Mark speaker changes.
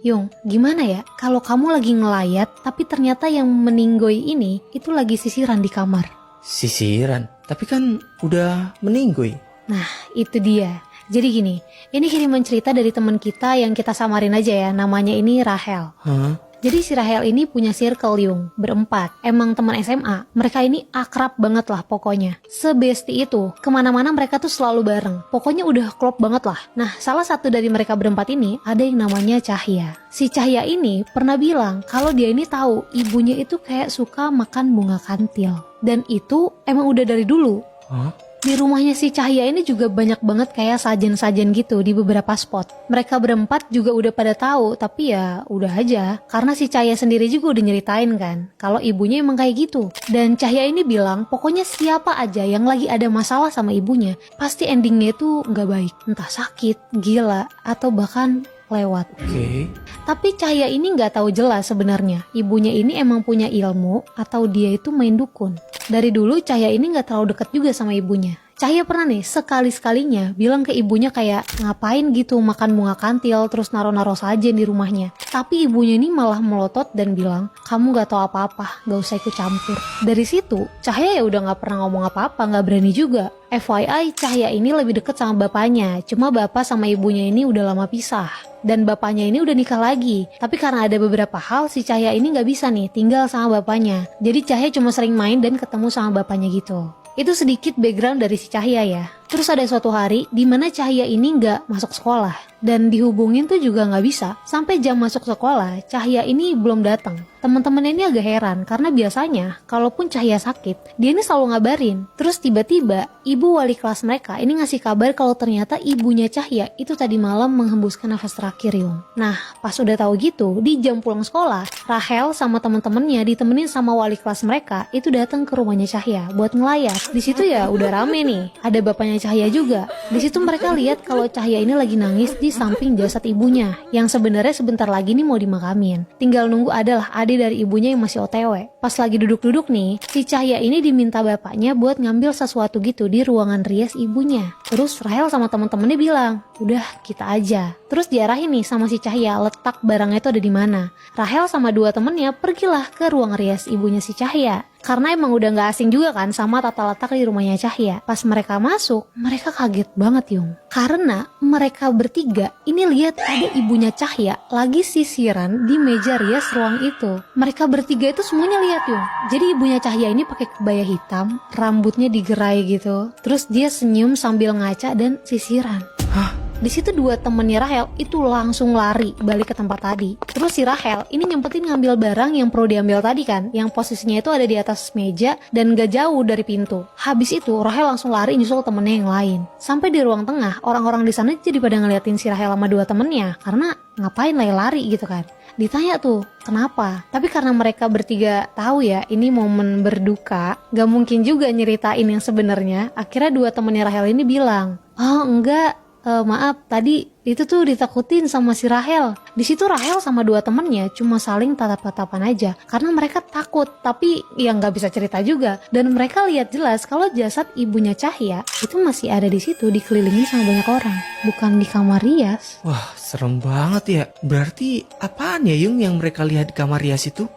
Speaker 1: Yung, gimana ya kalau kamu lagi ngelayat tapi ternyata yang meninggoy ini itu lagi sisiran di kamar?
Speaker 2: Sisiran? Tapi kan udah meninggoy.
Speaker 1: Nah, itu dia. Jadi gini, ini kiriman cerita dari teman kita yang kita samarin aja ya, namanya ini Rahel.
Speaker 2: Hah?
Speaker 1: Jadi si Rahel ini punya circle Yung, berempat. Emang teman SMA, mereka ini akrab banget lah pokoknya. Sebesti itu, kemana-mana mereka tuh selalu bareng. Pokoknya udah klop banget lah. Nah, salah satu dari mereka berempat ini ada yang namanya Cahya. Si Cahya ini pernah bilang kalau dia ini tahu ibunya itu kayak suka makan bunga kantil. Dan itu emang udah dari dulu.
Speaker 2: Hah?
Speaker 1: Di rumahnya si Cahya ini juga banyak banget kayak sajen-sajen gitu di beberapa spot. Mereka berempat juga udah pada tahu, tapi ya udah aja. Karena si Cahya sendiri juga udah nyeritain kan, kalau ibunya emang kayak gitu. Dan Cahya ini bilang, pokoknya siapa aja yang lagi ada masalah sama ibunya, pasti endingnya itu nggak baik. Entah sakit, gila, atau bahkan lewat.
Speaker 2: Oke.
Speaker 1: Tapi Cahya ini nggak tahu jelas sebenarnya ibunya ini emang punya ilmu atau dia itu main dukun. Dari dulu Cahya ini nggak terlalu deket juga sama ibunya. Cahya pernah nih sekali-sekalinya bilang ke ibunya kayak ngapain gitu makan bunga kantil terus naro-naro sajen di rumahnya. Tapi ibunya ini malah melotot dan bilang, kamu nggak tahu apa-apa, nggak usah ikut campur. Dari situ Cahya ya udah nggak pernah ngomong apa-apa, nggak berani juga. FYI, Cahya ini lebih deket sama bapaknya, cuma bapak sama ibunya ini udah lama pisah. Dan bapaknya ini udah nikah lagi. Tapi karena ada beberapa hal, si Cahya ini gak bisa nih tinggal sama bapaknya. Jadi Cahya cuma sering main dan ketemu sama bapaknya gitu. Itu sedikit background dari si Cahya ya. Terus ada suatu hari di mana Cahya ini nggak masuk sekolah dan dihubungin tuh juga nggak bisa. Sampai jam masuk sekolah, Cahya ini belum datang. Teman-temannya ini agak heran karena biasanya kalaupun Cahya sakit, dia ini selalu ngabarin. Terus tiba-tiba ibu wali kelas mereka ini ngasih kabar kalau ternyata ibunya Cahya itu tadi malam menghembuskan nafas terakhir Yung. Nah, pas udah tahu gitu, di jam pulang sekolah, Rahel sama teman-temannya ditemenin sama wali kelas mereka itu datang ke rumahnya Cahya buat ngelayat. Di situ ya udah rame nih, ada bapaknya Cahya juga. Di situ mereka lihat kalau Cahya ini lagi nangis di samping jasad ibunya, yang sebenarnya sebentar lagi nih mau dimakamin. Tinggal nunggu adalah adik dari ibunya yang masih OTW. Pas lagi duduk-duduk nih, si Cahya ini diminta bapaknya buat ngambil sesuatu gitu di ruangan rias ibunya. Terus Rahel sama teman-temannya bilang, udah kita aja. Terus diarahin nih sama si Cahya letak barangnya itu ada di mana. Rahel sama dua temennya pergilah ke ruang rias ibunya si Cahya. Karena emang udah gak asing juga kan sama tata letak di rumahnya Cahya. Pas mereka masuk, mereka kaget banget Yung. Karena mereka bertiga ini lihat ada ibunya Cahya lagi sisiran di meja rias ruang itu. Mereka bertiga itu semuanya lihat Yung. Jadi ibunya Cahya ini pakai kebaya hitam, rambutnya digerai gitu. Terus dia senyum sambil ngaca dan sisiran.
Speaker 2: Hah?
Speaker 1: Di situ dua temennya Rahel itu langsung lari balik ke tempat tadi. Terus si Rahel ini nyempetin ngambil barang yang perlu diambil tadi kan, yang posisinya itu ada di atas meja dan gak jauh dari pintu. Habis itu Rahel langsung lari nyusul temennya yang lain. Sampai di ruang tengah, orang-orang di sana jadi pada ngeliatin si Rahel sama dua temennya karena ngapain lari gitu kan. Ditanya tuh kenapa, tapi karena mereka bertiga tahu ya ini momen berduka, gak mungkin juga nyeritain yang sebenarnya. Akhirnya dua temennya Rahel ini bilang, oh enggak, maaf, tadi itu tuh ditakutin sama si Rahel. Di situ Rahel sama dua temennya cuma saling tatap-tatapan aja karena mereka takut, tapi ya nggak bisa cerita juga. Dan mereka lihat jelas kalau jasad ibunya Cahya itu masih ada di situ dikelilingi sama banyak orang, bukan di kamar rias.
Speaker 2: Wah, serem banget ya. Berarti apaan ya Yung yang mereka lihat di kamar rias itu?